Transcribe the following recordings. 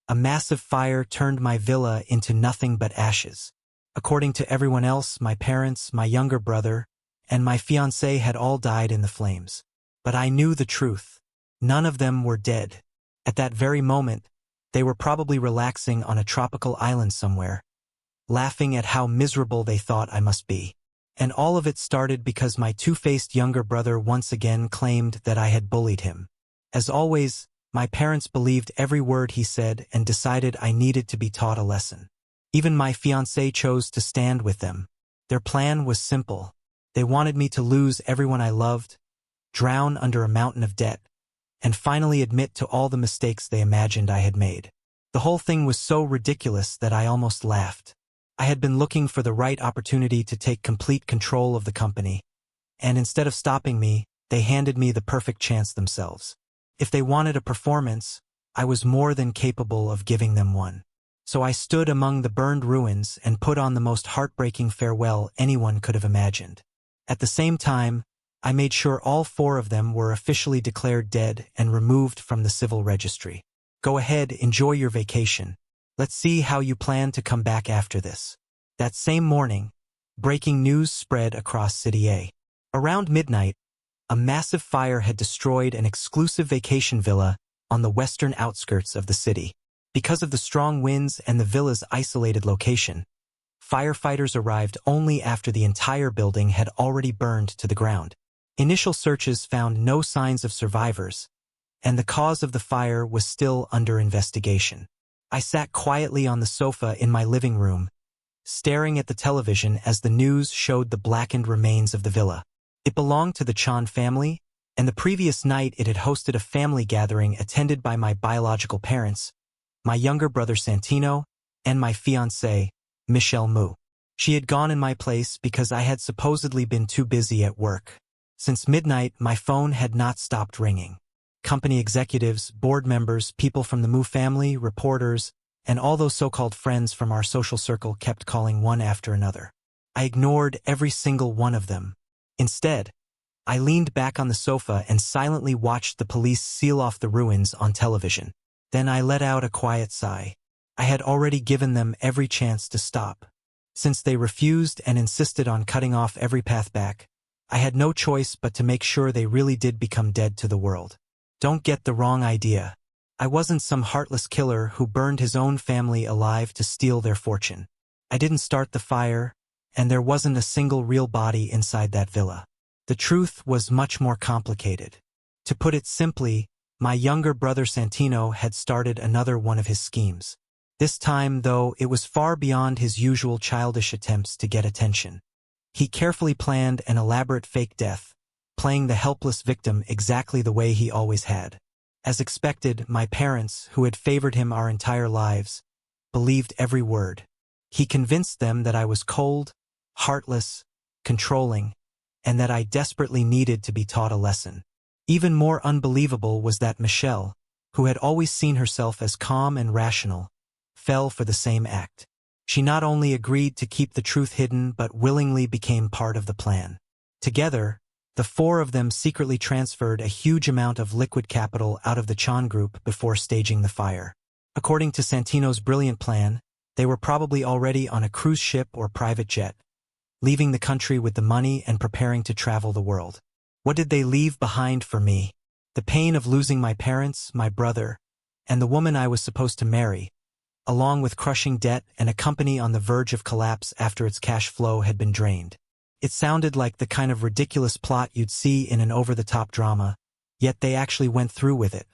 A massive fire turned my villa into nothing but ashes. According to everyone else, my parents, my younger brother, and my fiancée had all died in the flames. But I knew the truth. None of them were dead. At that very moment, they were probably relaxing on a tropical island somewhere, laughing at how miserable they thought I must be. And all of it started because my two-faced younger brother once again claimed that I had bullied him. As always, my parents believed every word he said and decided I needed to be taught a lesson. Even my fiancée chose to stand with them. Their plan was simple. They wanted me to lose everyone I loved, drown under a mountain of debt, and finally admit to all the mistakes they imagined I had made. The whole thing was so ridiculous that I almost laughed. I had been looking for the right opportunity to take complete control of the company, and instead of stopping me, they handed me the perfect chance themselves. If they wanted a performance, I was more than capable of giving them one. So I stood among the burned ruins and put on the most heartbreaking farewell anyone could have imagined. At the same time, I made sure all 4 of them were officially declared dead and removed from the civil registry. Go ahead, enjoy your vacation. Let's see how you plan to come back after this. That same morning, breaking news spread across City A. Around midnight, a massive fire had destroyed an exclusive vacation villa on the western outskirts of the city. Because of the strong winds and the villa's isolated location, firefighters arrived only after the entire building had already burned to the ground. Initial searches found no signs of survivors, and the cause of the fire was still under investigation. I sat quietly on the sofa in my living room, staring at the television as the news showed the blackened remains of the villa. It belonged to the Chan family, and the previous night it had hosted a family gathering attended by my biological parents, my younger brother Santino, and my fiancée, Michelle Mu. She had gone in my place because I had supposedly been too busy at work. Since midnight, my phone had not stopped ringing. Company executives, board members, people from the Mu family, reporters, and all those so-called friends from our social circle kept calling one after another. I ignored every single one of them. Instead, I leaned back on the sofa and silently watched the police seal off the ruins on television. Then I let out a quiet sigh. I had already given them every chance to stop. Since they refused and insisted on cutting off every path back, I had no choice but to make sure they really did become dead to the world. Don't get the wrong idea. I wasn't some heartless killer who burned his own family alive to steal their fortune. I didn't start the fire, and there wasn't a single real body inside that villa. The truth was much more complicated. To put it simply, my younger brother Santino had started another one of his schemes. This time, though, it was far beyond his usual childish attempts to get attention. He carefully planned an elaborate fake death, playing the helpless victim exactly the way he always had. As expected, my parents, who had favored him our entire lives, believed every word. He convinced them that I was cold, heartless, controlling, and that I desperately needed to be taught a lesson. Even more unbelievable was that Michelle, who had always seen herself as calm and rational, fell for the same act. She not only agreed to keep the truth hidden but willingly became part of the plan. Together, the 4 of them secretly transferred a huge amount of liquid capital out of the Chan group before staging the fire. According to Santino's brilliant plan, they were probably already on a cruise ship or private jet, leaving the country with the money and preparing to travel the world. What did they leave behind for me? The pain of losing my parents, my brother, and the woman I was supposed to marry, along with crushing debt and a company on the verge of collapse after its cash flow had been drained. It sounded like the kind of ridiculous plot you'd see in an over-the-top drama, yet they actually went through with it.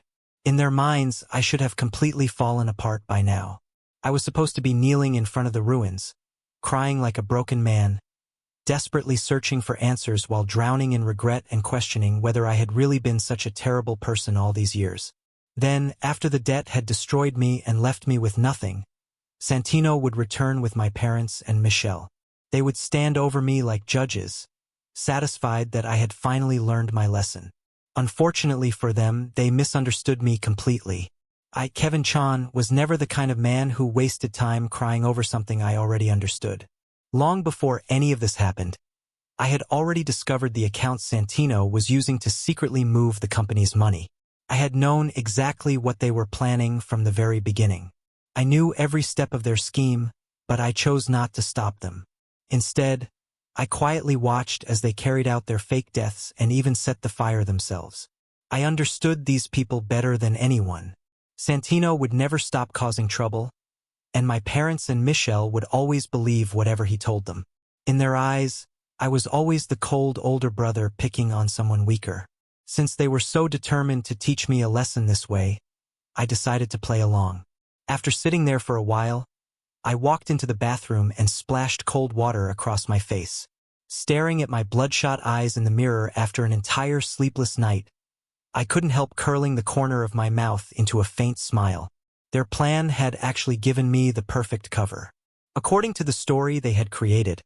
In their minds, I should have completely fallen apart by now. I was supposed to be kneeling in front of the ruins, crying like a broken man, desperately searching for answers while drowning in regret and questioning whether I had really been such a terrible person all these years. Then, after the debt had destroyed me and left me with nothing, Santino would return with my parents and Michelle. They would stand over me like judges, satisfied that I had finally learned my lesson. Unfortunately for them, they misunderstood me completely. Kevin Chan, was never the kind of man who wasted time crying over something I already understood. Long before any of this happened, I had already discovered the account Santino was using to secretly move the company's money. I had known exactly what they were planning from the very beginning. I knew every step of their scheme, but I chose not to stop them. Instead, I quietly watched as they carried out their fake deaths and even set the fire themselves. I understood these people better than anyone. Santino would never stop causing trouble, and my parents and Michelle would always believe whatever he told them. In their eyes, I was always the cold older brother picking on someone weaker. Since they were so determined to teach me a lesson this way, I decided to play along. After sitting there for a while, I walked into the bathroom and splashed cold water across my face. Staring at my bloodshot eyes in the mirror after an entire sleepless night, I couldn't help curling the corner of my mouth into a faint smile. Their plan had actually given me the perfect cover. According to the story they had created,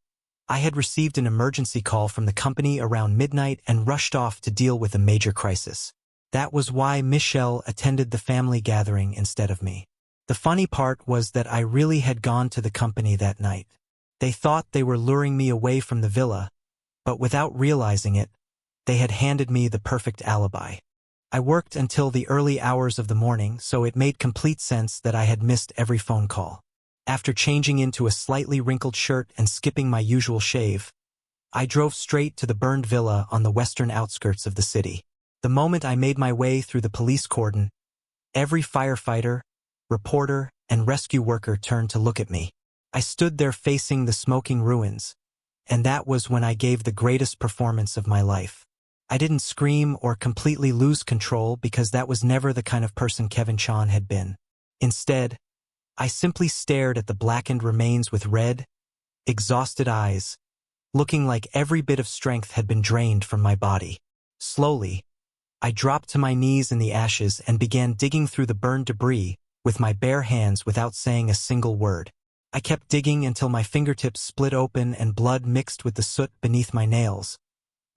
I had received an emergency call from the company around midnight and rushed off to deal with a major crisis. That was why Michelle attended the family gathering instead of me. The funny part was that I really had gone to the company that night. They thought they were luring me away from the villa, but without realizing it, they had handed me the perfect alibi. I worked until the early hours of the morning, so it made complete sense that I had missed every phone call. After changing into a slightly wrinkled shirt and skipping my usual shave, I drove straight to the burned villa on the western outskirts of the city. The moment I made my way through the police cordon, every firefighter, reporter, and rescue worker turned to look at me. I stood there facing the smoking ruins, and that was when I gave the greatest performance of my life. I didn't scream or completely lose control because that was never the kind of person Kevin Chan had been. Instead, I simply stared at the blackened remains with red, exhausted eyes, looking like every bit of strength had been drained from my body. Slowly, I dropped to my knees in the ashes and began digging through the burned debris with my bare hands without saying a single word. I kept digging until my fingertips split open and blood mixed with the soot beneath my nails,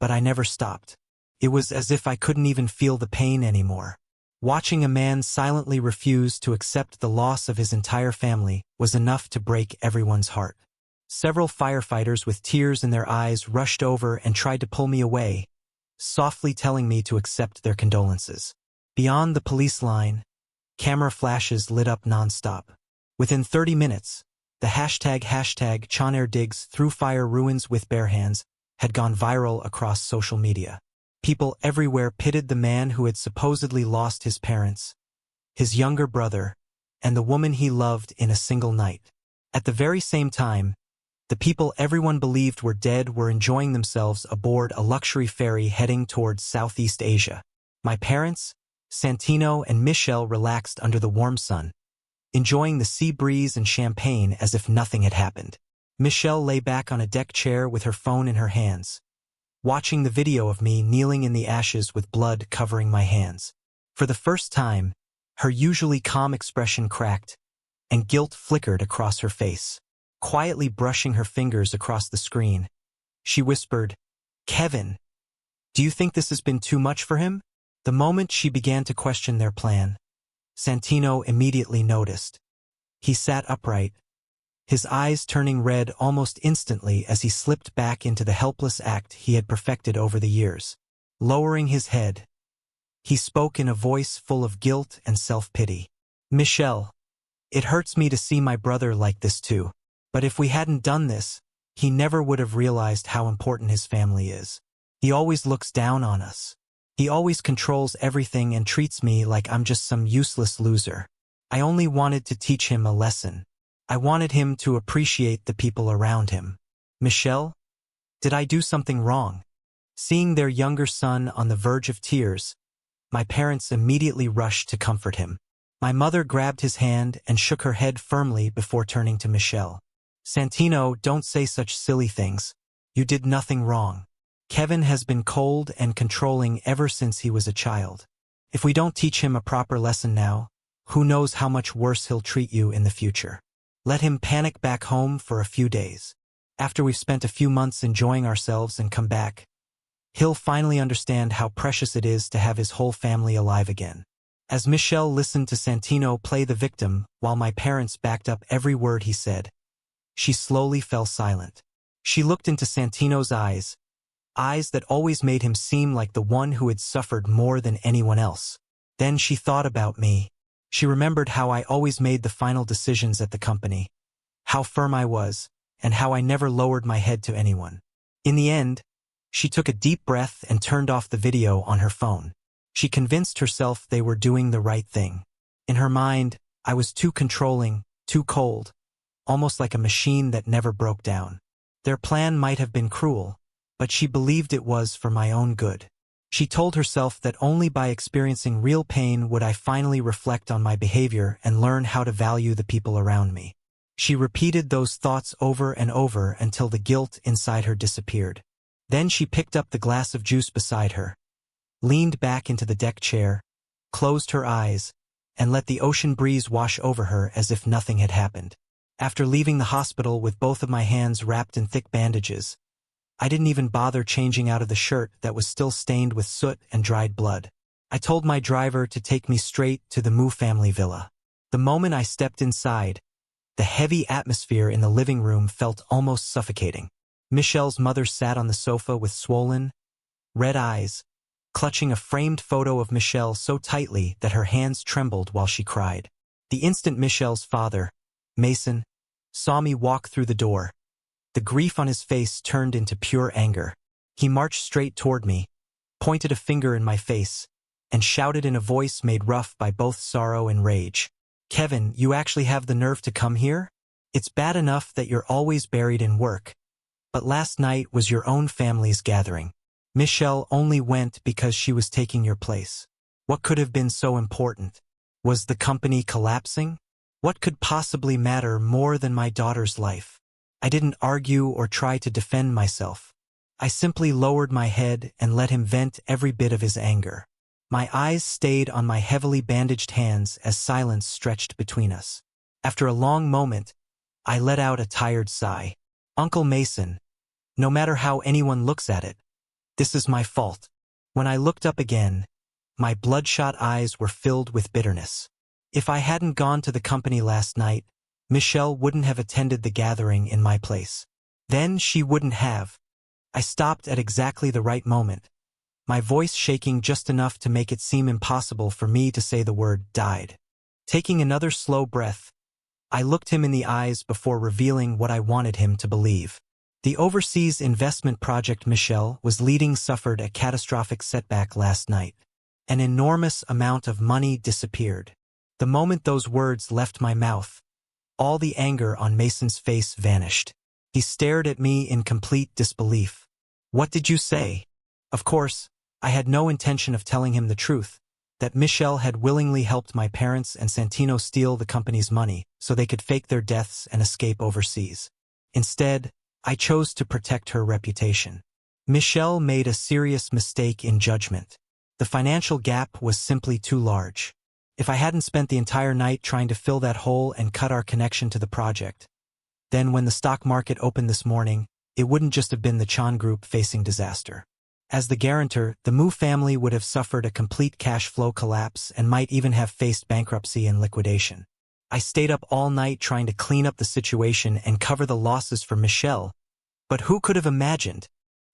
but I never stopped. It was as if I couldn't even feel the pain anymore. Watching a man silently refuse to accept the loss of his entire family was enough to break everyone's heart. Several firefighters with tears in their eyes rushed over and tried to pull me away, softly telling me to accept their condolences. Beyond the police line, camera flashes lit up nonstop. Within 30 minutes, the hashtag #ChanAirDigs through fire ruins with bare hands had gone viral across social media. People everywhere pitied the man who had supposedly lost his parents, his younger brother, and the woman he loved in a single night. At the very same time, the people everyone believed were dead were enjoying themselves aboard a luxury ferry heading towards Southeast Asia. My parents, Santino and Michelle, relaxed under the warm sun, enjoying the sea breeze and champagne as if nothing had happened. Michelle lay back on a deck chair with her phone in her hands, watching the video of me kneeling in the ashes with blood covering my hands. For the first time, her usually calm expression cracked, and guilt flickered across her face. Quietly brushing her fingers across the screen, she whispered, "Kevin, do you think this has been too much for him?" The moment she began to question their plan, Santino immediately noticed. He sat upright, his eyes turning red almost instantly as he slipped back into the helpless act he had perfected over the years. Lowering his head, he spoke in a voice full of guilt and self-pity. "Michelle, it hurts me to see my brother like this too. But if we hadn't done this, he never would have realized how important his family is. He always looks down on us. He always controls everything and treats me like I'm just some useless loser. I only wanted to teach him a lesson. I wanted him to appreciate the people around him." "Michelle, did I do something wrong?" Seeing their younger son on the verge of tears, my parents immediately rushed to comfort him. My mother grabbed his hand and shook her head firmly before turning to Michelle. "Santino, don't say such silly things. You did nothing wrong. Kevin has been cold and controlling ever since he was a child. If we don't teach him a proper lesson now, who knows how much worse he'll treat you in the future. Let him panic back home for a few days. After we've spent a few months enjoying ourselves and come back, he'll finally understand how precious it is to have his whole family alive again." As Michelle listened to Santino play the victim while my parents backed up every word he said, she slowly fell silent. She looked into Santino's eyes that always made him seem like the one who had suffered more than anyone else. Then she thought about me, She remembered how I always made the final decisions at the company, how firm I was, and how I never lowered my head to anyone. In the end, she took a deep breath and turned off the video on her phone. She convinced herself they were doing the right thing. In her mind, I was too controlling, too cold, almost like a machine that never broke down. Their plan might have been cruel, but she believed it was for my own good. She told herself that only by experiencing real pain would I finally reflect on my behavior and learn how to value the people around me. She repeated those thoughts over and over until the guilt inside her disappeared. Then she picked up the glass of juice beside her, leaned back into the deck chair, closed her eyes, and let the ocean breeze wash over her as if nothing had happened. After leaving the hospital with both of my hands wrapped in thick bandages, I didn't even bother changing out of the shirt that was still stained with soot and dried blood. I told my driver to take me straight to the Mu family villa. The moment I stepped inside, the heavy atmosphere in the living room felt almost suffocating. Michelle's mother sat on the sofa with swollen, red eyes, clutching a framed photo of Michelle so tightly that her hands trembled while she cried. The instant Michelle's father, Mason, saw me walk through the door, the grief on his face turned into pure anger. He marched straight toward me, pointed a finger in my face, and shouted in a voice made rough by both sorrow and rage. "Kevin, you actually have the nerve to come here? It's bad enough that you're always buried in work, but last night was your own family's gathering. Michelle only went because she was taking your place. What could have been so important? Was the company collapsing? What could possibly matter more than my daughter's life?" I didn't argue or try to defend myself. I simply lowered my head and let him vent every bit of his anger. My eyes stayed on my heavily bandaged hands as silence stretched between us. After a long moment, I let out a tired sigh. "Uncle Mason, no matter how anyone looks at it, this is my fault." When I looked up again, my bloodshot eyes were filled with bitterness. If I hadn't gone to the company last night, Michelle wouldn't have attended the gathering in my place. Then she wouldn't have. I stopped at exactly the right moment, my voice shaking just enough to make it seem impossible for me to say the word "died." Taking another slow breath, I looked him in the eyes before revealing what I wanted him to believe. The overseas investment project Michelle was leading suffered a catastrophic setback last night. An enormous amount of money disappeared. The moment those words left my mouth, all the anger on Mason's face vanished. He stared at me in complete disbelief. "What did you say?" Of course, I had no intention of telling him the truth, that Michelle had willingly helped my parents and Santino steal the company's money so they could fake their deaths and escape overseas. Instead, I chose to protect her reputation. Michelle made a serious mistake in judgment. The financial gap was simply too large. If I hadn't spent the entire night trying to fill that hole and cut our connection to the project, then when the stock market opened this morning, it wouldn't just have been the Chan Group facing disaster. As the guarantor, the Mu family would have suffered a complete cash flow collapse and might even have faced bankruptcy and liquidation. I stayed up all night trying to clean up the situation and cover the losses for Michelle, but who could have imagined?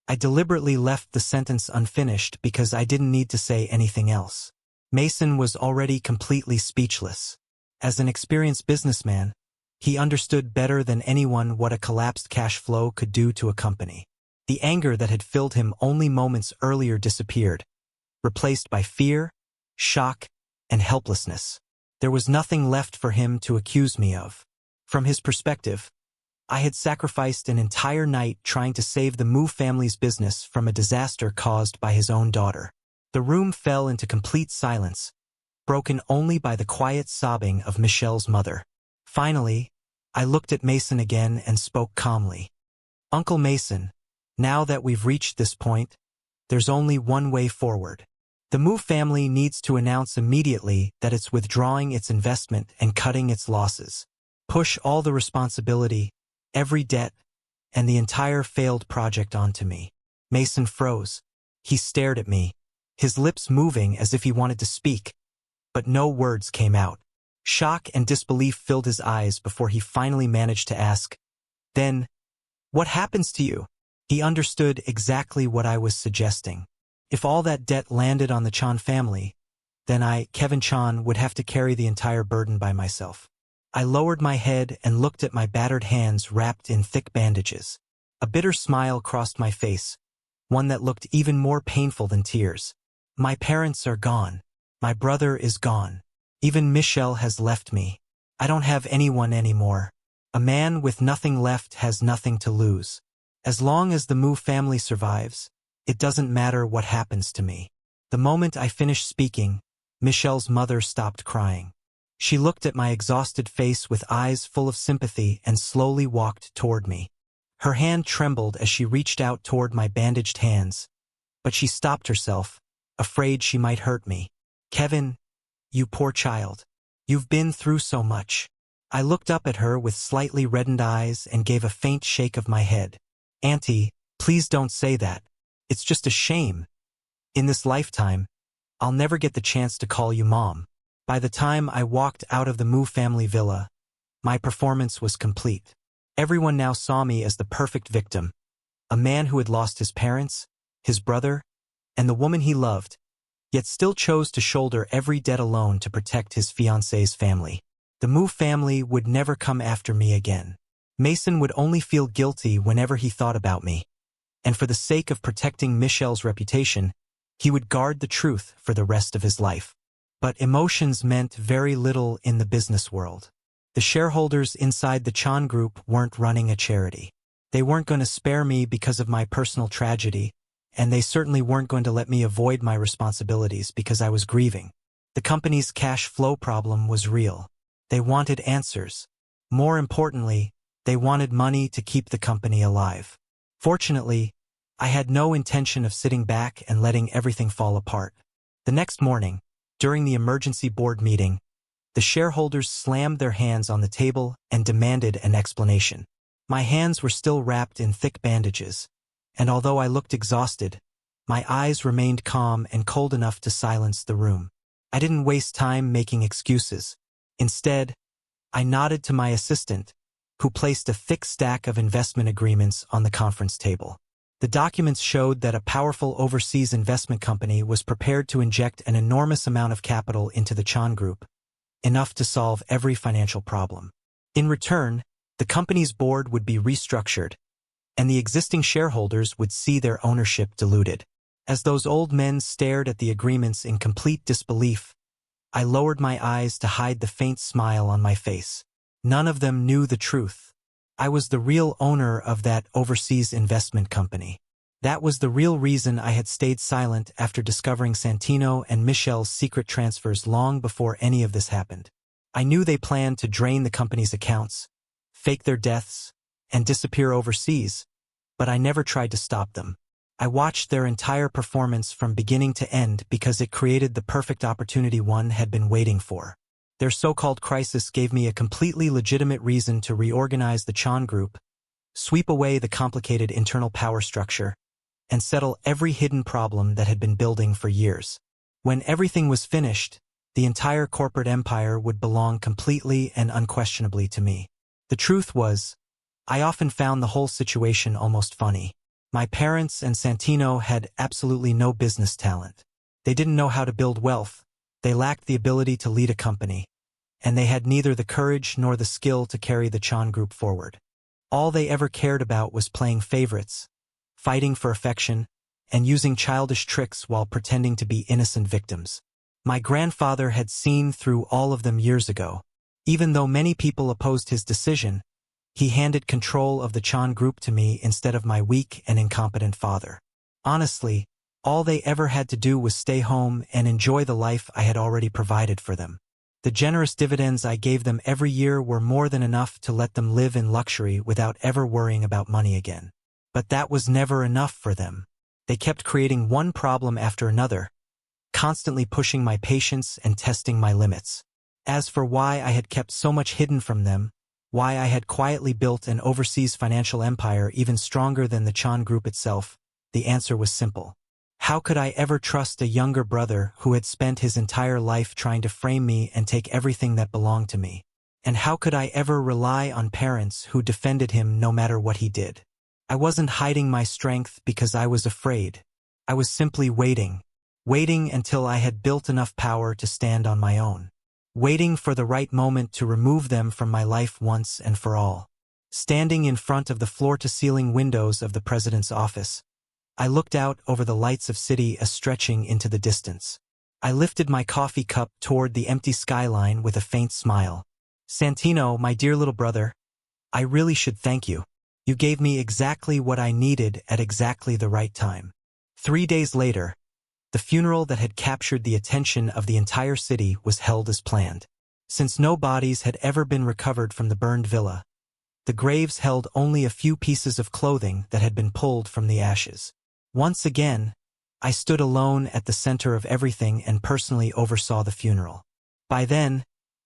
I deliberately left the sentence unfinished because I didn't need to say anything else. Mason was already completely speechless. As an experienced businessman, he understood better than anyone what a collapsed cash flow could do to a company. The anger that had filled him only moments earlier disappeared, replaced by fear, shock, and helplessness. There was nothing left for him to accuse me of. From his perspective, I had sacrificed an entire night trying to save the Mu family's business from a disaster caused by his own daughter. The room fell into complete silence, broken only by the quiet sobbing of Michelle's mother. Finally, I looked at Mason again and spoke calmly. "Uncle Mason, now that we've reached this point, there's only one way forward. The Mu family needs to announce immediately that it's withdrawing its investment and cutting its losses. Push all the responsibility, every debt, and the entire failed project onto me." Mason froze. He stared at me, his lips moving as if he wanted to speak, but no words came out. Shock and disbelief filled his eyes before he finally managed to ask, "Then, what happens to you?" He understood exactly what I was suggesting. If all that debt landed on the Chan family, then I, Kevin Chan, would have to carry the entire burden by myself. I lowered my head and looked at my battered hands wrapped in thick bandages. A bitter smile crossed my face, one that looked even more painful than tears. My parents are gone. My brother is gone. Even Michelle has left me. I don't have anyone anymore. A man with nothing left has nothing to lose. As long as the Mu family survives, it doesn't matter what happens to me. The moment I finished speaking, Michelle's mother stopped crying. She looked at my exhausted face with eyes full of sympathy and slowly walked toward me. Her hand trembled as she reached out toward my bandaged hands, but she stopped herself, afraid she might hurt me. Kevin, you poor child. You've been through so much. I looked up at her with slightly reddened eyes and gave a faint shake of my head. Auntie, please don't say that. It's just a shame. In this lifetime, I'll never get the chance to call you Mom. By the time I walked out of the Mu family villa, my performance was complete. Everyone now saw me as the perfect victim. A man who had lost his parents, his brother, and the woman he loved, yet still chose to shoulder every debt alone to protect his fiancée's family. The Mu family would never come after me again. Mason would only feel guilty whenever he thought about me. And for the sake of protecting Michelle's reputation, he would guard the truth for the rest of his life. But emotions meant very little in the business world. The shareholders inside the Chan Group weren't running a charity. They weren't going to spare me because of my personal tragedy, and they certainly weren't going to let me avoid my responsibilities because I was grieving. The company's cash flow problem was real. They wanted answers. More importantly, they wanted money to keep the company alive. Fortunately, I had no intention of sitting back and letting everything fall apart. The next morning, during the emergency board meeting, the shareholders slammed their hands on the table and demanded an explanation. My hands were still wrapped in thick bandages, and although I looked exhausted, my eyes remained calm and cold enough to silence the room. I didn't waste time making excuses. Instead, I nodded to my assistant, who placed a thick stack of investment agreements on the conference table. The documents showed that a powerful overseas investment company was prepared to inject an enormous amount of capital into the Chan Group, enough to solve every financial problem. In return, the company's board would be restructured, and the existing shareholders would see their ownership diluted. As those old men stared at the agreements in complete disbelief, I lowered my eyes to hide the faint smile on my face. None of them knew the truth. I was the real owner of that overseas investment company. That was the real reason I had stayed silent after discovering Santino and Michelle's secret transfers long before any of this happened. I knew they planned to drain the company's accounts, fake their deaths, and disappear overseas, but I never tried to stop them. I watched their entire performance from beginning to end because it created the perfect opportunity one had been waiting for. Their so-called crisis gave me a completely legitimate reason to reorganize the Chan Group, sweep away the complicated internal power structure, and settle every hidden problem that had been building for years. When everything was finished, the entire corporate empire would belong completely and unquestionably to me. The truth was, I often found the whole situation almost funny. My parents and Santino had absolutely no business talent. They didn't know how to build wealth, they lacked the ability to lead a company, and they had neither the courage nor the skill to carry the Chan Group forward. All they ever cared about was playing favorites, fighting for affection, and using childish tricks while pretending to be innocent victims. My grandfather had seen through all of them years ago. Even though many people opposed his decision, he handed control of the Chan Group to me instead of my weak and incompetent father. Honestly, all they ever had to do was stay home and enjoy the life I had already provided for them. The generous dividends I gave them every year were more than enough to let them live in luxury without ever worrying about money again. But that was never enough for them. They kept creating one problem after another, constantly pushing my patience and testing my limits. As for why I had kept so much hidden from them, why I had quietly built an overseas financial empire even stronger than the Chan Group itself, the answer was simple. How could I ever trust a younger brother who had spent his entire life trying to frame me and take everything that belonged to me? And how could I ever rely on parents who defended him no matter what he did? I wasn't hiding my strength because I was afraid. I was simply waiting. waiting until I had built enough power to stand on my own, waiting for the right moment to remove them from my life once and for all. Standing in front of the floor-to-ceiling windows of the president's office, I looked out over the lights of city stretching into the distance. I lifted my coffee cup toward the empty skyline with a faint smile. Santino, my dear little brother, I really should thank you. You gave me exactly what I needed at exactly the right time. 3 days later, the funeral that had captured the attention of the entire city was held as planned. Since no bodies had ever been recovered from the burned villa, the graves held only a few pieces of clothing that had been pulled from the ashes. Once again, I stood alone at the center of everything and personally oversaw the funeral. By then,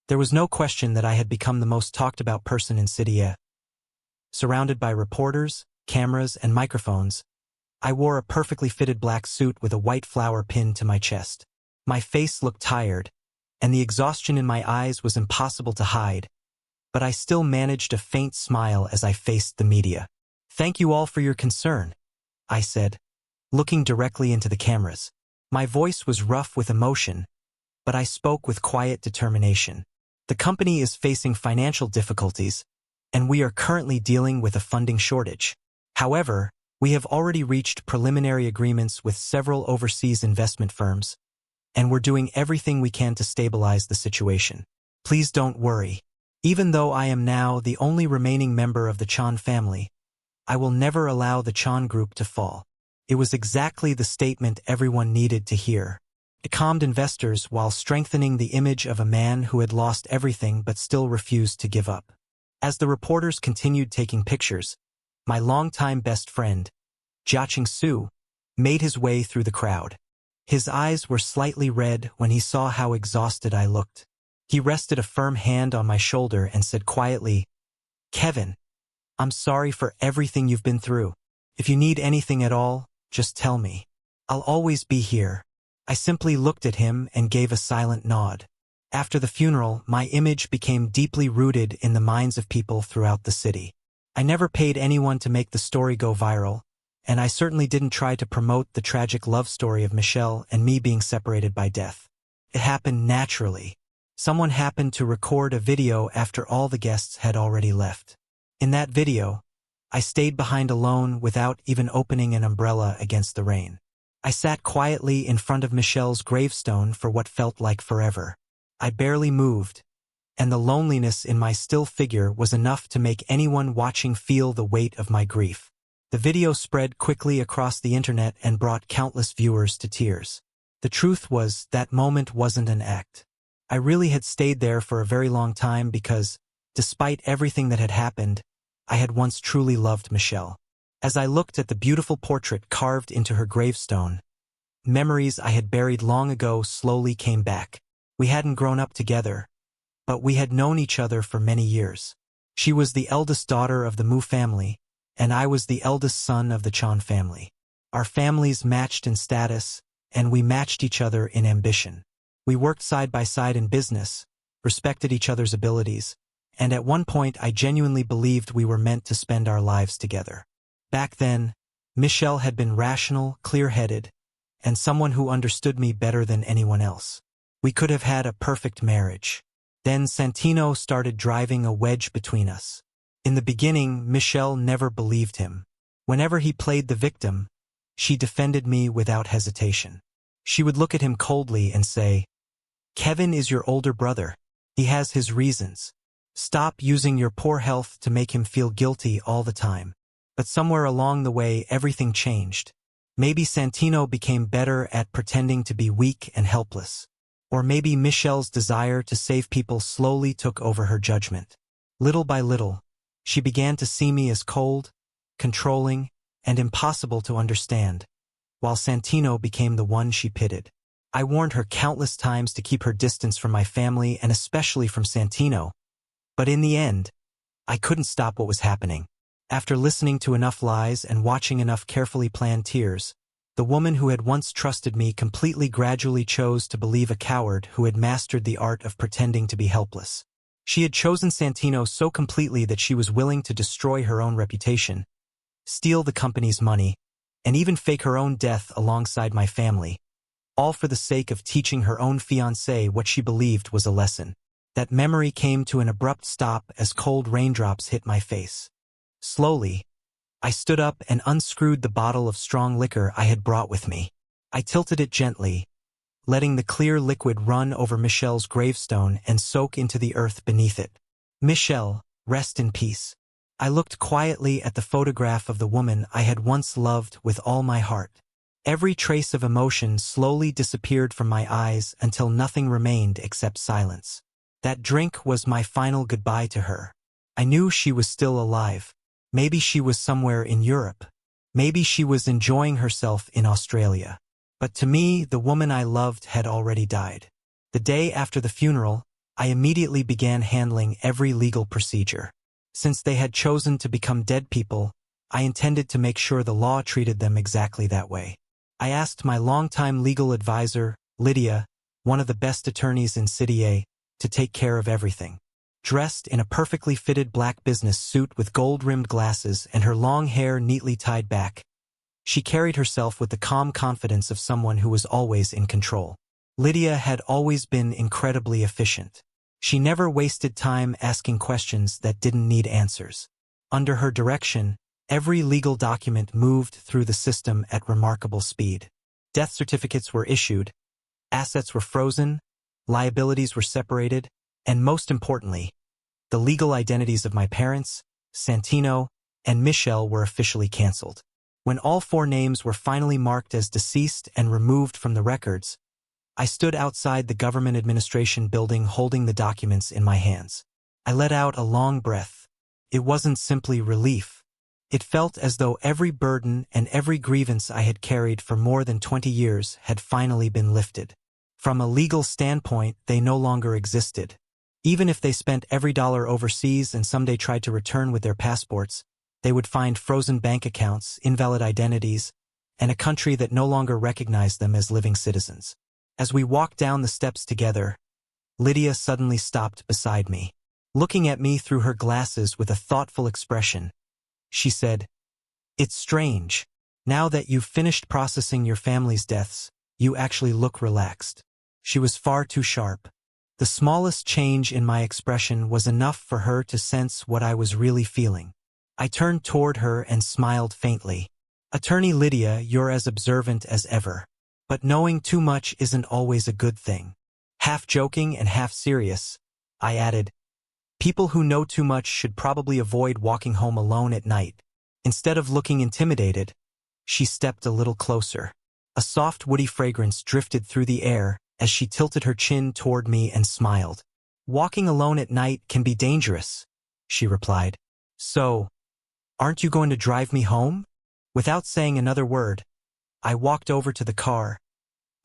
there was no question that I had become the most talked-about person in City. Surrounded by reporters, cameras, and microphones, I wore a perfectly fitted black suit with a white flower pinned to my chest. My face looked tired, and the exhaustion in my eyes was impossible to hide, but I still managed a faint smile as I faced the media. "Thank you all for your concern," I said, looking directly into the cameras. My voice was rough with emotion, but I spoke with quiet determination. The company is facing financial difficulties, and we are currently dealing with a funding shortage. However, we have already reached preliminary agreements with several overseas investment firms, and we're doing everything we can to stabilize the situation. Please don't worry. Even though I am now the only remaining member of the Chan family, I will never allow the Chan group to fall. It was exactly the statement everyone needed to hear. It calmed investors while strengthening the image of a man who had lost everything but still refused to give up. As the reporters continued taking pictures, my longtime best friend, Jiaqing Su, made his way through the crowd. His eyes were slightly red when he saw how exhausted I looked. He rested a firm hand on my shoulder and said quietly, "Kevin, I'm sorry for everything you've been through. If you need anything at all, just tell me. I'll always be here." I simply looked at him and gave a silent nod. After the funeral, my image became deeply rooted in the minds of people throughout the city. I never paid anyone to make the story go viral, and I certainly didn't try to promote the tragic love story of Michelle and me being separated by death. It happened naturally. Someone happened to record a video after all the guests had already left. In that video, I stayed behind alone without even opening an umbrella against the rain. I sat quietly in front of Michelle's gravestone for what felt like forever. I barely moved, and the loneliness in my still figure was enough to make anyone watching feel the weight of my grief. The video spread quickly across the internet and brought countless viewers to tears. The truth was, that moment wasn't an act. I really had stayed there for a very long time because, despite everything that had happened, I had once truly loved Michelle. As I looked at the beautiful portrait carved into her gravestone, memories I had buried long ago slowly came back. We hadn't grown up together, but we had known each other for many years. She was the eldest daughter of the Mu family, and I was the eldest son of the Chan family. Our families matched in status, and we matched each other in ambition. We worked side by side in business, respected each other's abilities, and at one point I genuinely believed we were meant to spend our lives together. Back then, Michelle had been rational, clear-headed, and someone who understood me better than anyone else. We could have had a perfect marriage. Then Santino started driving a wedge between us. In the beginning, Michelle never believed him. Whenever he played the victim, she defended me without hesitation. She would look at him coldly and say, "Kevin is your older brother. He has his reasons. Stop using your poor health to make him feel guilty all the time." But somewhere along the way, everything changed. Maybe Santino became better at pretending to be weak and helpless. Or maybe Michelle's desire to save people slowly took over her judgment. Little by little, she began to see me as cold, controlling, and impossible to understand, while Santino became the one she pitied. I warned her countless times to keep her distance from my family and especially from Santino, but in the end, I couldn't stop what was happening. After listening to enough lies and watching enough carefully planned tears, the woman who had once trusted me completely gradually chose to believe a coward who had mastered the art of pretending to be helpless. She had chosen Santino so completely that she was willing to destroy her own reputation, steal the company's money, and even fake her own death alongside my family, all for the sake of teaching her own fiancé what she believed was a lesson. That memory came to an abrupt stop as cold raindrops hit my face. Slowly, I stood up and unscrewed the bottle of strong liquor I had brought with me. I tilted it gently, letting the clear liquid run over Michelle's gravestone and soak into the earth beneath it. Michelle, rest in peace. I looked quietly at the photograph of the woman I had once loved with all my heart. Every trace of emotion slowly disappeared from my eyes until nothing remained except silence. That drink was my final goodbye to her. I knew she was still alive. Maybe she was somewhere in Europe. Maybe she was enjoying herself in Australia. But to me, the woman I loved had already died. The day after the funeral, I immediately began handling every legal procedure. Since they had chosen to become dead people, I intended to make sure the law treated them exactly that way. I asked my longtime legal advisor, Lydia, one of the best attorneys in City A, to take care of everything. Dressed in a perfectly fitted black business suit with gold-rimmed glasses and her long hair neatly tied back, she carried herself with the calm confidence of someone who was always in control. Lydia had always been incredibly efficient. She never wasted time asking questions that didn't need answers. Under her direction, every legal document moved through the system at remarkable speed. Death certificates were issued, assets were frozen, liabilities were separated, and most importantly, the legal identities of my parents, Santino, and Michelle were officially canceled. When all four names were finally marked as deceased and removed from the records, I stood outside the government administration building holding the documents in my hands. I let out a long breath. It wasn't simply relief. It felt as though every burden and every grievance I had carried for more than 20 years had finally been lifted. From a legal standpoint, they no longer existed. Even if they spent every dollar overseas and someday tried to return with their passports, they would find frozen bank accounts, invalid identities, and a country that no longer recognized them as living citizens. As we walked down the steps together, Lydia suddenly stopped beside me. Looking at me through her glasses with a thoughtful expression, she said, "It's strange. Now that you've finished processing your family's deaths, you actually look relaxed." She was far too sharp. The smallest change in my expression was enough for her to sense what I was really feeling. I turned toward her and smiled faintly. "Attorney Lydia, you're as observant as ever. But knowing too much isn't always a good thing." Half joking and half serious, I added, "People who know too much should probably avoid walking home alone at night." Instead of looking intimidated, she stepped a little closer. A soft woody fragrance drifted through the air as she tilted her chin toward me and smiled. "Walking alone at night can be dangerous," she replied. "So, aren't you going to drive me home?" Without saying another word, I walked over to the car,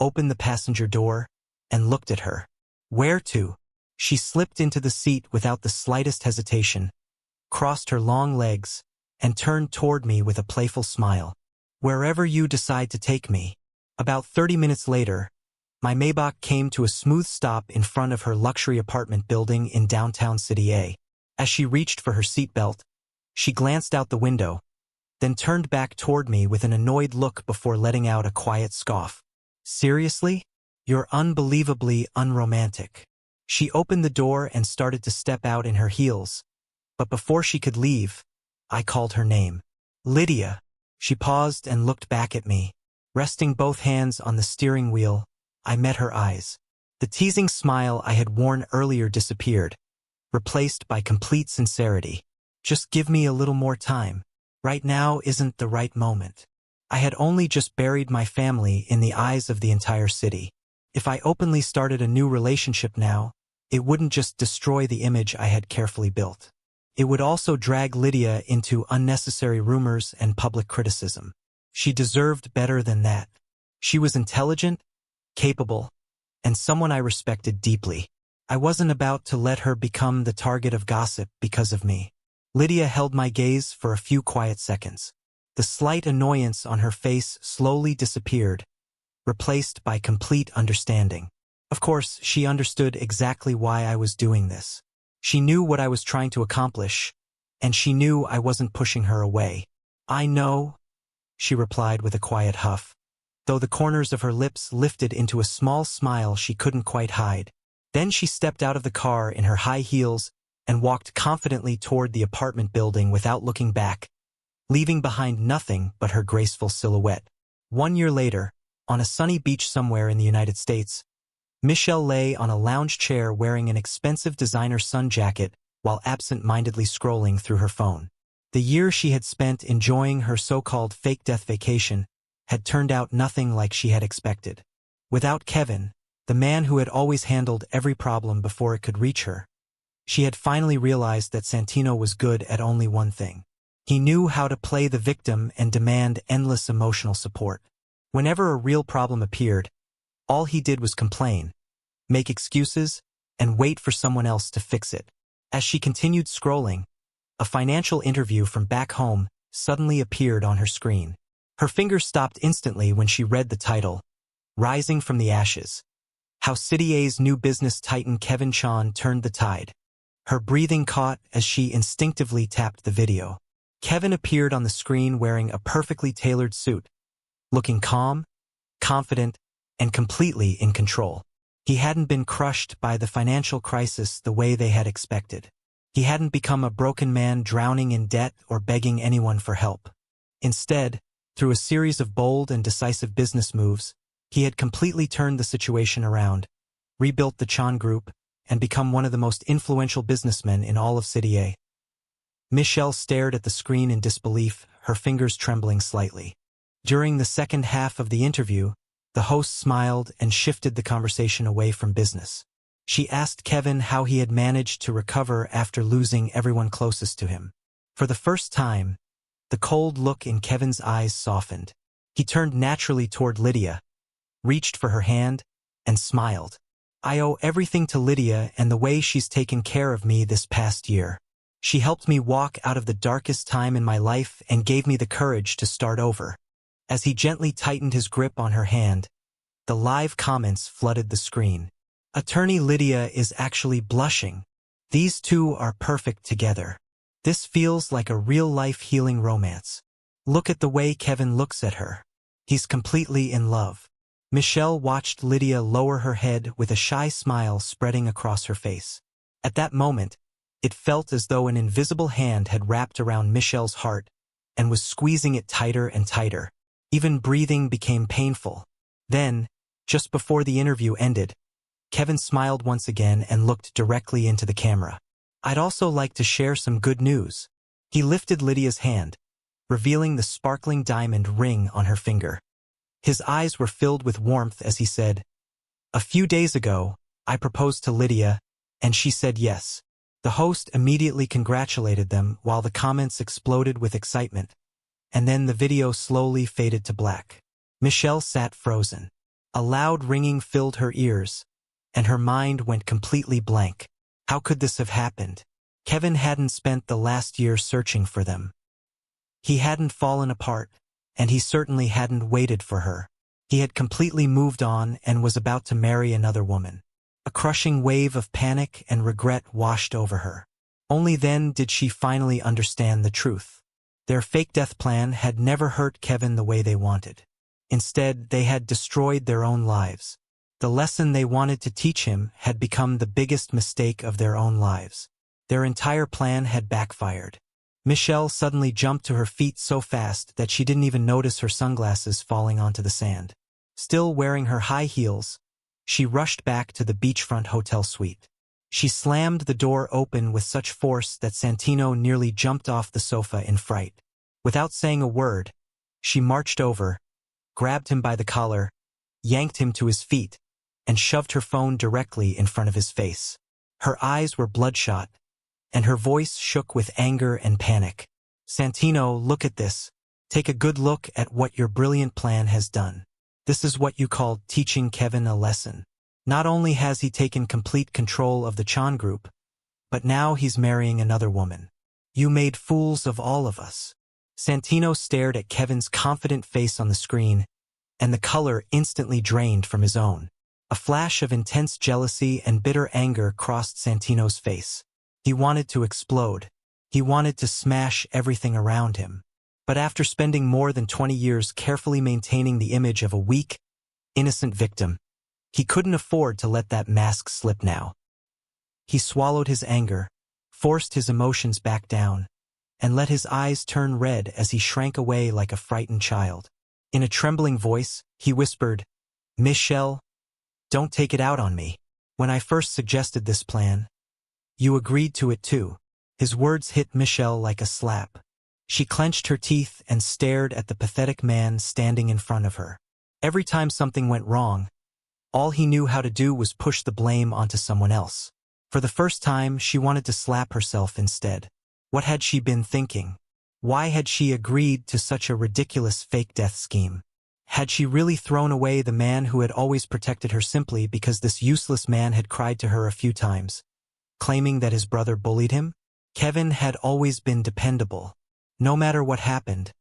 opened the passenger door, and looked at her. "Where to?" She slipped into the seat without the slightest hesitation, crossed her long legs, and turned toward me with a playful smile. "Wherever you decide to take me." About 30 minutes later, my Maybach came to a smooth stop in front of her luxury apartment building in downtown City A. As she reached for her seatbelt, she glanced out the window, then turned back toward me with an annoyed look before letting out a quiet scoff. "Seriously? You're unbelievably unromantic." She opened the door and started to step out in her heels, but before she could leave, I called her name. "Lydia." She paused and looked back at me. Resting both hands on the steering wheel, I met her eyes. The teasing smile I had worn earlier disappeared, replaced by complete sincerity. "Just give me a little more time. Right now isn't the right moment." I had only just buried my family in the eyes of the entire city. If I openly started a new relationship now, it wouldn't just destroy the image I had carefully built. It would also drag Lydia into unnecessary rumors and public criticism. She deserved better than that. She was intelligent, capable, and someone I respected deeply. I wasn't about to let her become the target of gossip because of me. Lydia held my gaze for a few quiet seconds. The slight annoyance on her face slowly disappeared, replaced by complete understanding. Of course, she understood exactly why I was doing this. She knew what I was trying to accomplish, and she knew I wasn't pushing her away. "I know," she replied with a quiet huff. though the corners of her lips lifted into a small smile she couldn't quite hide. Then she stepped out of the car in her high heels and walked confidently toward the apartment building without looking back, leaving behind nothing but her graceful silhouette. 1 year later, on a sunny beach somewhere in the United States, Michelle lay on a lounge chair wearing an expensive designer sun jacket while absent-mindedly scrolling through her phone. The year she had spent enjoying her so-called fake death vacation had turned out nothing like she had expected. Without Kevin, the man who had always handled every problem before it could reach her, she had finally realized that Santino was good at only one thing. He knew how to play the victim and demand endless emotional support. Whenever a real problem appeared, all he did was complain, make excuses, and wait for someone else to fix it. As she continued scrolling, a financial interview from back home suddenly appeared on her screen. Her fingers stopped instantly when she read the title, Rising from the Ashes. How City A's new business titan Kevin Chan turned the tide. Her breathing caught as she instinctively tapped the video. Kevin appeared on the screen wearing a perfectly tailored suit, looking calm, confident, and completely in control. He hadn't been crushed by the financial crisis the way they had expected. He hadn't become a broken man drowning in debt or begging anyone for help. Instead, through a series of bold and decisive business moves, he had completely turned the situation around, rebuilt the Chan Group, and become one of the most influential businessmen in all of City A. Michelle stared at the screen in disbelief, her fingers trembling slightly. During the second half of the interview, the host smiled and shifted the conversation away from business. She asked Kevin how he had managed to recover after losing everyone closest to him. For the first time, the cold look in Kevin's eyes softened. He turned naturally toward Lydia, reached for her hand, and smiled. I owe everything to Lydia and the way she's taken care of me this past year. She helped me walk out of the darkest time in my life and gave me the courage to start over. As he gently tightened his grip on her hand, the live comments flooded the screen. Attorney Lydia is actually blushing. These two are perfect together. This feels like a real-life healing romance. Look at the way Kevin looks at her. He's completely in love. Michelle watched Lydia lower her head with a shy smile spreading across her face. At that moment, it felt as though an invisible hand had wrapped around Michelle's heart and was squeezing it tighter and tighter. Even breathing became painful. Then, just before the interview ended, Kevin smiled once again and looked directly into the camera. I'd also like to share some good news. He lifted Lydia's hand, revealing the sparkling diamond ring on her finger. His eyes were filled with warmth as he said, A few days ago, I proposed to Lydia, and she said yes. The host immediately congratulated them while the comments exploded with excitement, and then the video slowly faded to black. Michelle sat frozen. A loud ringing filled her ears, and her mind went completely blank. How could this have happened? Kevin hadn't spent the last year searching for them. He hadn't fallen apart, and he certainly hadn't waited for her. He had completely moved on and was about to marry another woman. A crushing wave of panic and regret washed over her. Only then did she finally understand the truth. Their fake death plan had never hurt Kevin the way they wanted. Instead, they had destroyed their own lives. The lesson they wanted to teach him had become the biggest mistake of their own lives. Their entire plan had backfired. Michelle suddenly jumped to her feet so fast that she didn't even notice her sunglasses falling onto the sand. Still wearing her high heels, she rushed back to the beachfront hotel suite. She slammed the door open with such force that Santino nearly jumped off the sofa in fright. Without saying a word, she marched over, grabbed him by the collar, yanked him to his feet, and shoved her phone directly in front of his face. Her eyes were bloodshot, and her voice shook with anger and panic. Santino, look at this. Take a good look at what your brilliant plan has done. This is what you call teaching Kevin a lesson. Not only has he taken complete control of the Chan Group, but now he's marrying another woman. You made fools of all of us. Santino stared at Kevin's confident face on the screen, and the color instantly drained from his own. A flash of intense jealousy and bitter anger crossed Santino's face. He wanted to explode. He wanted to smash everything around him. But after spending more than 20 years carefully maintaining the image of a weak, innocent victim, he couldn't afford to let that mask slip now. He swallowed his anger, forced his emotions back down, and let his eyes turn red as he shrank away like a frightened child. In a trembling voice, he whispered, "Michelle, don't take it out on me. When I first suggested this plan, you agreed to it too." His words hit Michelle like a slap. She clenched her teeth and stared at the pathetic man standing in front of her. Every time something went wrong, all he knew how to do was push the blame onto someone else. For the first time, she wanted to slap herself instead. What had she been thinking? Why had she agreed to such a ridiculous fake death scheme? Had she really thrown away the man who had always protected her simply because this useless man had cried to her a few times, claiming that his brother bullied him? Kevin had always been dependable. No matter what happened,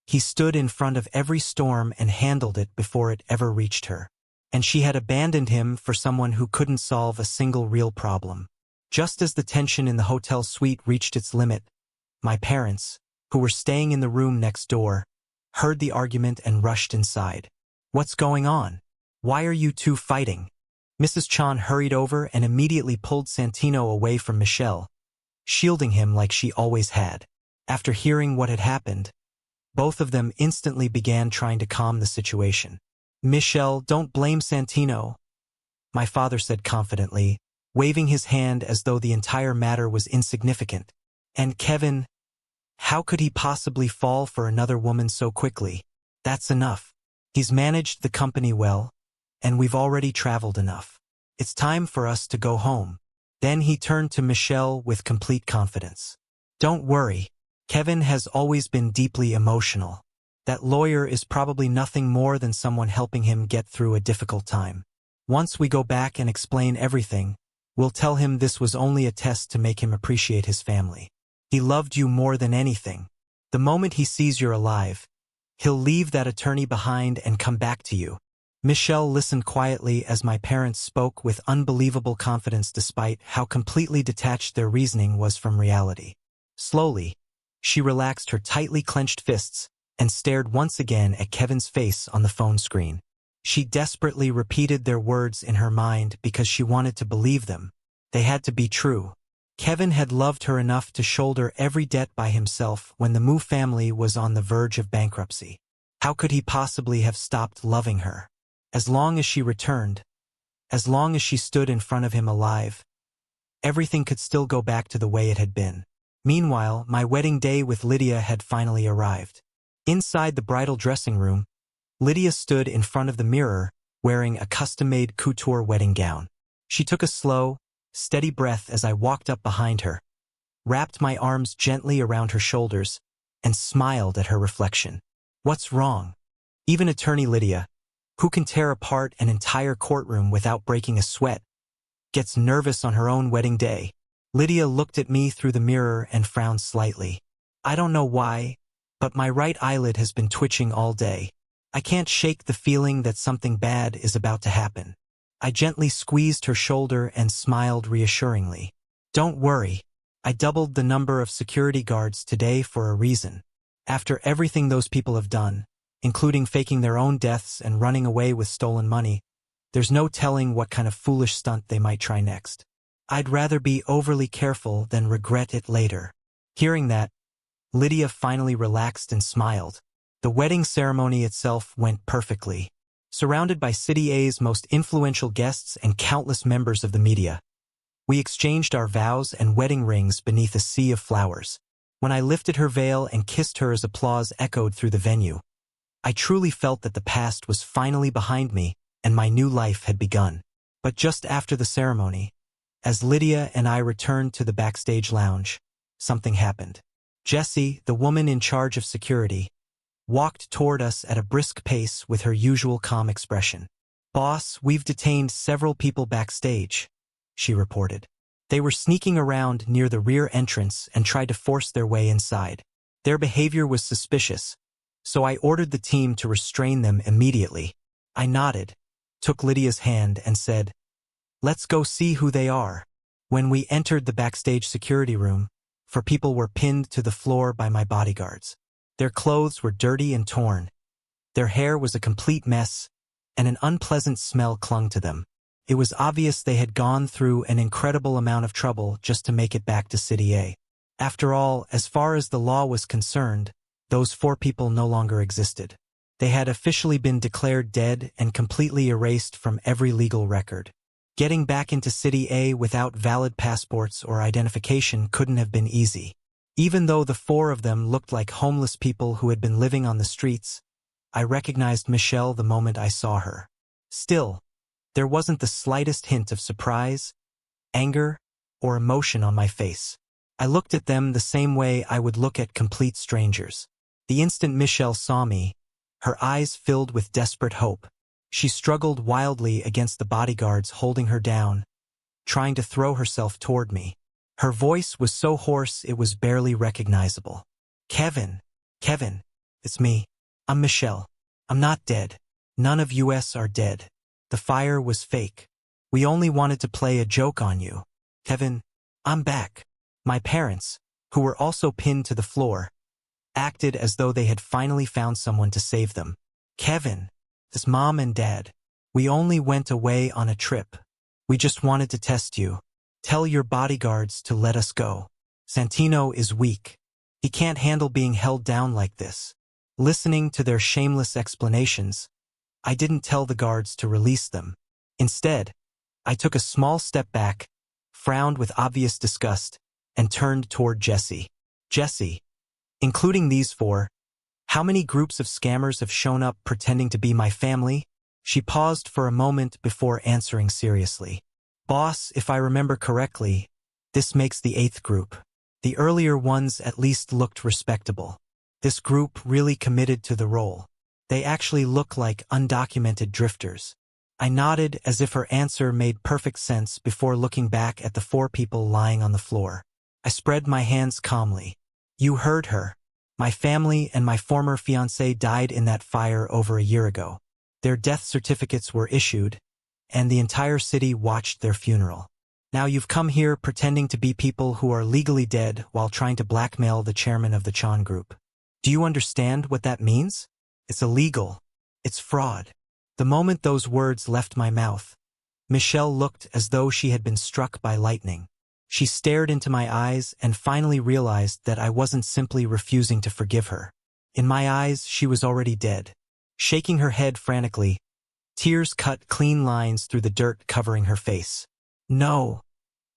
he stood in front of every storm and handled it before it ever reached her. And she had abandoned him for someone who couldn't solve a single real problem. Just as the tension in the hotel suite reached its limit, my parents, who were staying in the room next door, heard the argument and rushed inside. "What's going on? Why are you two fighting?" Mrs. Chan hurried over and immediately pulled Santino away from Michelle, shielding him like she always had. After hearing what had happened, both of them instantly began trying to calm the situation. "Michelle, don't blame Santino," my father said confidently, waving his hand as though the entire matter was insignificant. "And Kevin, how could he possibly fall for another woman so quickly? That's enough. He's managed the company well, and we've already traveled enough. It's time for us to go home." Then he turned to Michelle with complete confidence. "Don't worry. Kevin has always been deeply emotional. That lawyer is probably nothing more than someone helping him get through a difficult time. Once we go back and explain everything, we'll tell him this was only a test to make him appreciate his family. He loved you more than anything. The moment he sees you're alive, he'll leave that attorney behind and come back to you." Michelle listened quietly as my parents spoke with unbelievable confidence despite how completely detached their reasoning was from reality. Slowly, she relaxed her tightly clenched fists and stared once again at Kevin's face on the phone screen. She desperately repeated their words in her mind because she wanted to believe them. They had to be true. Kevin had loved her enough to shoulder every debt by himself when the Mu family was on the verge of bankruptcy. How could he possibly have stopped loving her? As long as she returned, as long as she stood in front of him alive, everything could still go back to the way it had been. Meanwhile, my wedding day with Lydia had finally arrived. Inside the bridal dressing room, Lydia stood in front of the mirror, wearing a custom-made couture wedding gown. She took a slow, steady breath as I walked up behind her, wrapped my arms gently around her shoulders, and smiled at her reflection. What's wrong? Even attorney Lydia, who can tear apart an entire courtroom without breaking a sweat, gets nervous on her own wedding day. Lydia looked at me through the mirror and frowned slightly. I don't know why, but my right eyelid has been twitching all day. I can't shake the feeling that something bad is about to happen. I gently squeezed her shoulder and smiled reassuringly. Don't worry. I doubled the number of security guards today for a reason. After everything those people have done, including faking their own deaths and running away with stolen money, there's no telling what kind of foolish stunt they might try next. I'd rather be overly careful than regret it later. Hearing that, Lydia finally relaxed and smiled. The wedding ceremony itself went perfectly. Surrounded by City A's most influential guests and countless members of the media, we exchanged our vows and wedding rings beneath a sea of flowers. When I lifted her veil and kissed her as applause echoed through the venue, I truly felt that the past was finally behind me and my new life had begun. But just after the ceremony, as Lydia and I returned to the backstage lounge, something happened. Jessie, the woman in charge of security, walked toward us at a brisk pace with her usual calm expression. Boss, we've detained several people backstage, she reported. They were sneaking around near the rear entrance and tried to force their way inside. Their behavior was suspicious, so I ordered the team to restrain them immediately. I nodded, took Lydia's hand and said, "Let's go see who they are." When we entered the backstage security room, 4 people were pinned to the floor by my bodyguards. Their clothes were dirty and torn. Their hair was a complete mess, and an unpleasant smell clung to them. It was obvious they had gone through an incredible amount of trouble just to make it back to City A. After all, as far as the law was concerned, those 4 people no longer existed. They had officially been declared dead and completely erased from every legal record. Getting back into City A without valid passports or identification couldn't have been easy. Even though the 4 of them looked like homeless people who had been living on the streets, I recognized Michelle the moment I saw her. Still, there wasn't the slightest hint of surprise, anger, or emotion on my face. I looked at them the same way I would look at complete strangers. The instant Michelle saw me, her eyes filled with desperate hope. She struggled wildly against the bodyguards holding her down, trying to throw herself toward me. Her voice was so hoarse it was barely recognizable. Kevin, it's me. I'm Michelle. I'm not dead. None of us are dead. The fire was fake. We only wanted to play a joke on you. Kevin, I'm back. My parents, who were also pinned to the floor, acted as though they had finally found someone to save them. Kevin, it's Mom and Dad. We only went away on a trip. We just wanted to test you. Tell your bodyguards to let us go. Santino is weak. He can't handle being held down like this. Listening to their shameless explanations, I didn't tell the guards to release them. Instead, I took a small step back, frowned with obvious disgust, and turned toward Jesse. Jesse, including these 4, how many groups of scammers have shown up pretending to be my family? She paused for a moment before answering seriously. Boss, if I remember correctly, this makes the 8th group. The earlier ones at least looked respectable. This group really committed to the role. They actually look like undocumented drifters. I nodded as if her answer made perfect sense before looking back at the 4 people lying on the floor. I spread my hands calmly. You heard her. My family and my former fiancé died in that fire over a year ago. Their death certificates were issued, and the entire city watched their funeral. Now you've come here pretending to be people who are legally dead while trying to blackmail the chairman of the Chan Group. Do you understand what that means? It's illegal. It's fraud. The moment those words left my mouth, Michelle looked as though she had been struck by lightning. She stared into my eyes and finally realized that I wasn't simply refusing to forgive her. In my eyes, she was already dead. Shaking her head frantically, tears cut clean lines through the dirt covering her face. No,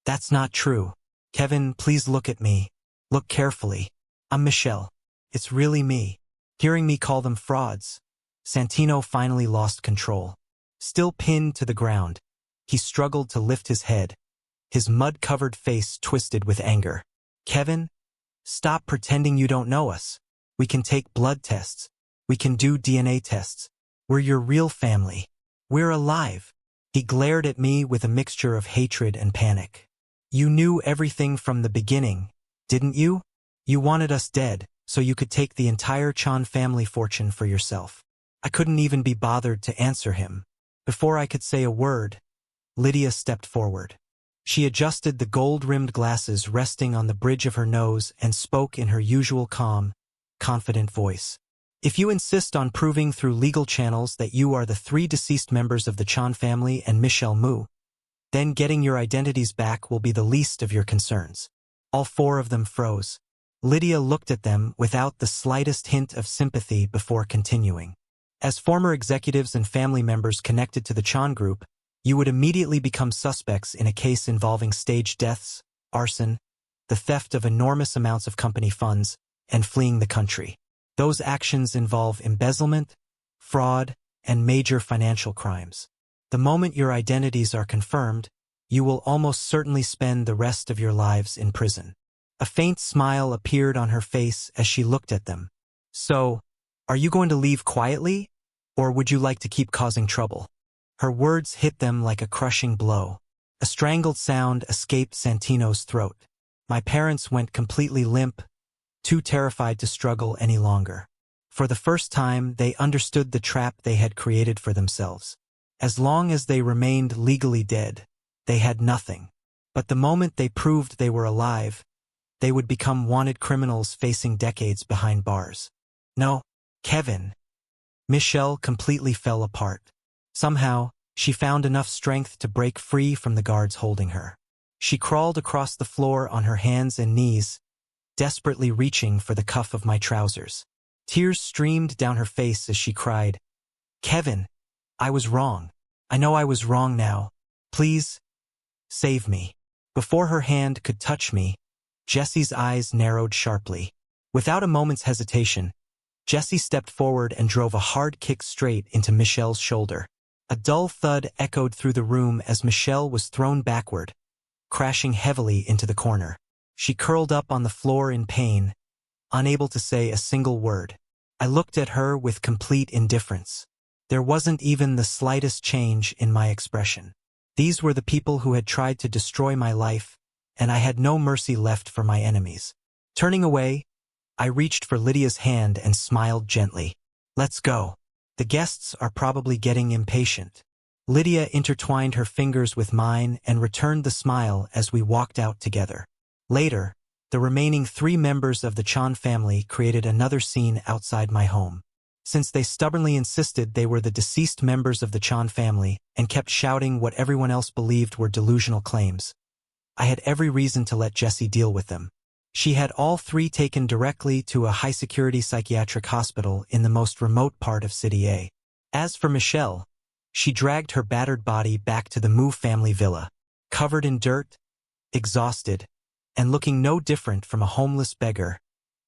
that's not true. Kevin, please look at me. Look carefully. I'm Michelle. It's really me. Hearing me call them frauds, Santino finally lost control. Still pinned to the ground, he struggled to lift his head, his mud-covered face twisted with anger. Kevin, stop pretending you don't know us. We can take blood tests. We can do DNA tests. We're your real family. We're alive. He glared at me with a mixture of hatred and panic. You knew everything from the beginning, didn't you? You wanted us dead, so you could take the entire Chan family fortune for yourself. I couldn't even be bothered to answer him. Before I could say a word, Lydia stepped forward. She adjusted the gold-rimmed glasses resting on the bridge of her nose and spoke in her usual calm, confident voice. If you insist on proving through legal channels that you are the 3 deceased members of the Chan family and Michelle Mu, then getting your identities back will be the least of your concerns. All 4 of them froze. Lydia looked at them without the slightest hint of sympathy before continuing. As former executives and family members connected to the Chan Group, you would immediately become suspects in a case involving staged deaths, arson, the theft of enormous amounts of company funds, and fleeing the country. Those actions involve embezzlement, fraud, and major financial crimes. The moment your identities are confirmed, you will almost certainly spend the rest of your lives in prison. A faint smile appeared on her face as she looked at them. So, are you going to leave quietly, or would you like to keep causing trouble? Her words hit them like a crushing blow. A strangled sound escaped Santino's throat. My parents went completely limp, too terrified to struggle any longer. For the first time, they understood the trap they had created for themselves. As long as they remained legally dead, they had nothing. But the moment they proved they were alive, they would become wanted criminals facing decades behind bars. No, Kevin. Michelle completely fell apart. Somehow, she found enough strength to break free from the guards holding her. She crawled across the floor on her hands and knees, desperately reaching for the cuff of my trousers. Tears streamed down her face as she cried, "Kevin, I was wrong. I know I was wrong now. Please, save me." Before her hand could touch me, Jesse's eyes narrowed sharply. Without a moment's hesitation, Jesse stepped forward and drove a hard kick straight into Michelle's shoulder. A dull thud echoed through the room as Michelle was thrown backward, crashing heavily into the corner. She curled up on the floor in pain, unable to say a single word. I looked at her with complete indifference. There wasn't even the slightest change in my expression. These were the people who had tried to destroy my life, and I had no mercy left for my enemies. Turning away, I reached for Lydia's hand and smiled gently. "Let's go. The guests are probably getting impatient." Lydia intertwined her fingers with mine and returned the smile as we walked out together. Later, the remaining 3 members of the Chan family created another scene outside my home. Since they stubbornly insisted they were the deceased members of the Chan family and kept shouting what everyone else believed were delusional claims, I had every reason to let Jessie deal with them. She had all 3 taken directly to a high-security psychiatric hospital in the most remote part of City A. As for Michelle, she dragged her battered body back to the Mu family villa. Covered in dirt, exhausted, and looking no different from a homeless beggar,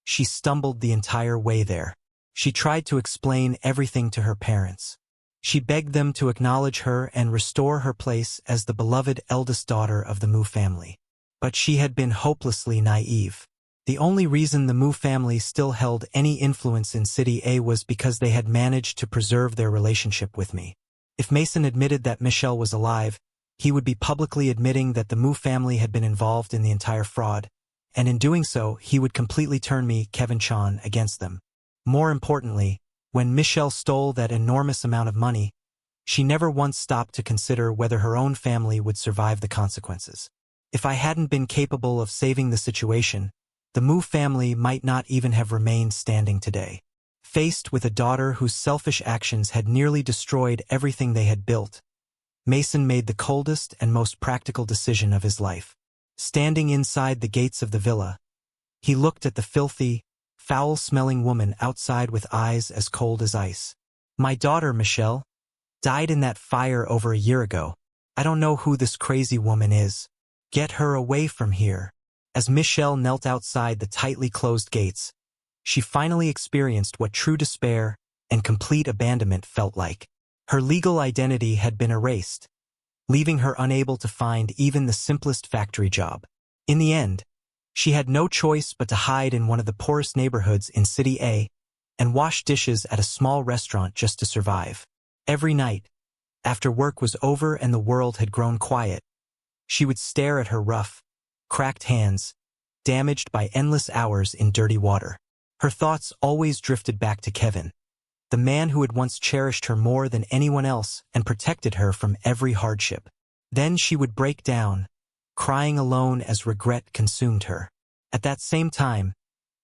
she stumbled the entire way there. She tried to explain everything to her parents. She begged them to acknowledge her and restore her place as the beloved eldest daughter of the Mu family. But she had been hopelessly naive. The only reason the Mu family still held any influence in City A was because they had managed to preserve their relationship with me. If Mason admitted that Michelle was alive, he would be publicly admitting that the Mu family had been involved in the entire fraud, and in doing so, he would completely turn me, Kevin Chan, against them. More importantly, when Michelle stole that enormous amount of money, she never once stopped to consider whether her own family would survive the consequences. If I hadn't been capable of saving the situation, the Mu family might not even have remained standing today. Faced with a daughter whose selfish actions had nearly destroyed everything they had built, Mason made the coldest and most practical decision of his life. Standing inside the gates of the villa, he looked at the filthy, foul-smelling woman outside with eyes as cold as ice. "My daughter, Michelle, died in that fire over a year ago. I don't know who this crazy woman is. Get her away from here." As Michelle knelt outside the tightly closed gates, she finally experienced what true despair and complete abandonment felt like. Her legal identity had been erased, leaving her unable to find even the simplest factory job. In the end, she had no choice but to hide in one of the poorest neighborhoods in City A and wash dishes at a small restaurant just to survive. Every night, after work was over and the world had grown quiet, she would stare at her rough, cracked hands, damaged by endless hours in dirty water. Her thoughts always drifted back to Kevin, the man who had once cherished her more than anyone else and protected her from every hardship. Then she would break down, crying alone as regret consumed her. At that same time,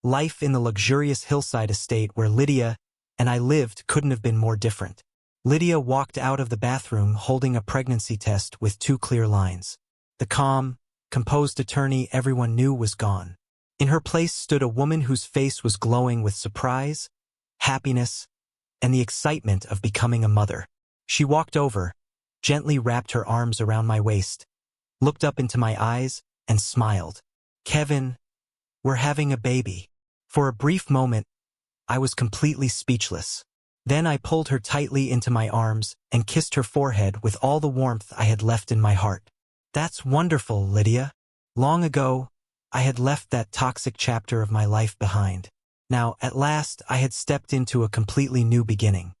life in the luxurious hillside estate where Lydia and I lived couldn't have been more different. Lydia walked out of the bathroom holding a pregnancy test with 2 clear lines. The calm, composed attorney everyone knew was gone. In her place stood a woman whose face was glowing with surprise, happiness, and the excitement of becoming a mother. She walked over, gently wrapped her arms around my waist, looked up into my eyes, and smiled. "Kevin, we're having a baby." For a brief moment, I was completely speechless. Then I pulled her tightly into my arms and kissed her forehead with all the warmth I had left in my heart. "That's wonderful, Lydia. Long ago, I had left that toxic chapter of my life behind. Now, at last, I had stepped into a completely new beginning.